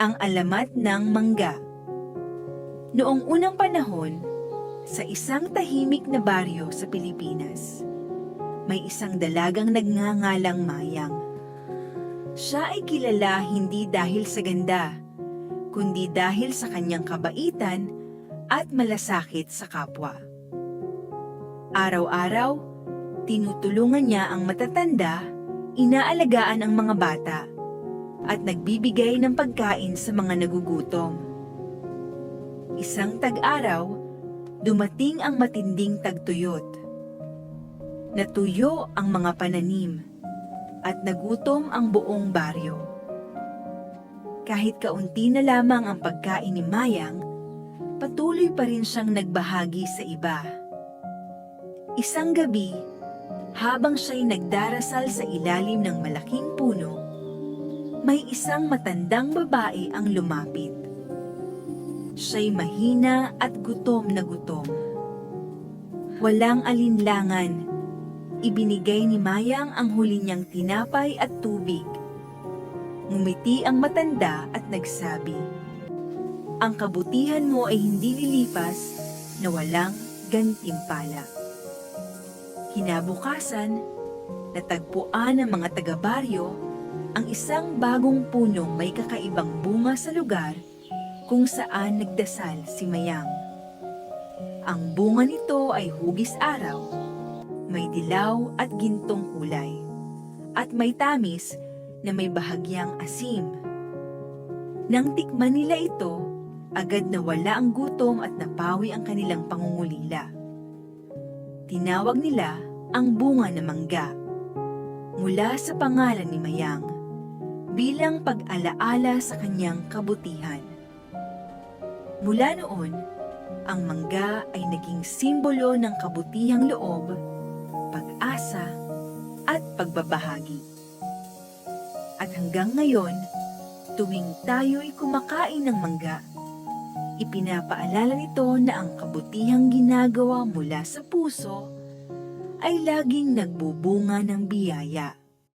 Ang alamat ng mangga. Noong unang panahon, sa isang tahimik na baryo sa Pilipinas, may isang dalagang nagngangalang Mayang. Siya ay kilala hindi dahil sa ganda, kundi dahil sa kanyang kabaitan at malasakit sa kapwa. Araw-araw, tinutulungan niya ang matatanda, inaalagaan ang mga bata, at nagbibigay ng pagkain sa mga nagugutom. Isang tag-araw, dumating ang matinding tagtuyot. Natuyo ang mga pananim at nagutom ang buong baryo. Kahit kaunti na lamang ang pagkain ni Mayang, patuloy pa rin siyang nagbahagi sa iba. Isang gabi, habang siya'y nagdarasal sa ilalim ng malaking puno, may isang matandang babae ang lumapit. Siya'y mahina at gutom na gutom. Walang alinlangan, ibinigay ni Mayang ang huli niyang tinapay at tubig. Ngumiti ang matanda at nagsabi, "Ang kabutihan mo ay hindi lilipas na walang gantimpala." Kinabukasan, natagpuan ng mga taga-baryo ang isang bagong punong may kakaibang bunga sa lugar kung saan nagdasal si Mayang. Ang bunga nito ay hugis araw, may dilaw at gintong kulay, at may tamis na may bahagyang asim. Nang tikman nila ito, agad nawala ang gutom at napawi ang kanilang pangungulila. Tinawag nila ang bunga na mangga, mula sa pangalan ni Mayang, bilang pag-alaala sa kanyang kabutihan. Mula noon, ang mangga ay naging simbolo ng kabutihang loob, pag-asa, at pagbabahagi. At hanggang ngayon, tuwing tayo'y kumakain ng mangga, ipinapaalala nito na ang kabutihang ginagawa mula sa puso ay laging nagbubunga ng biyaya.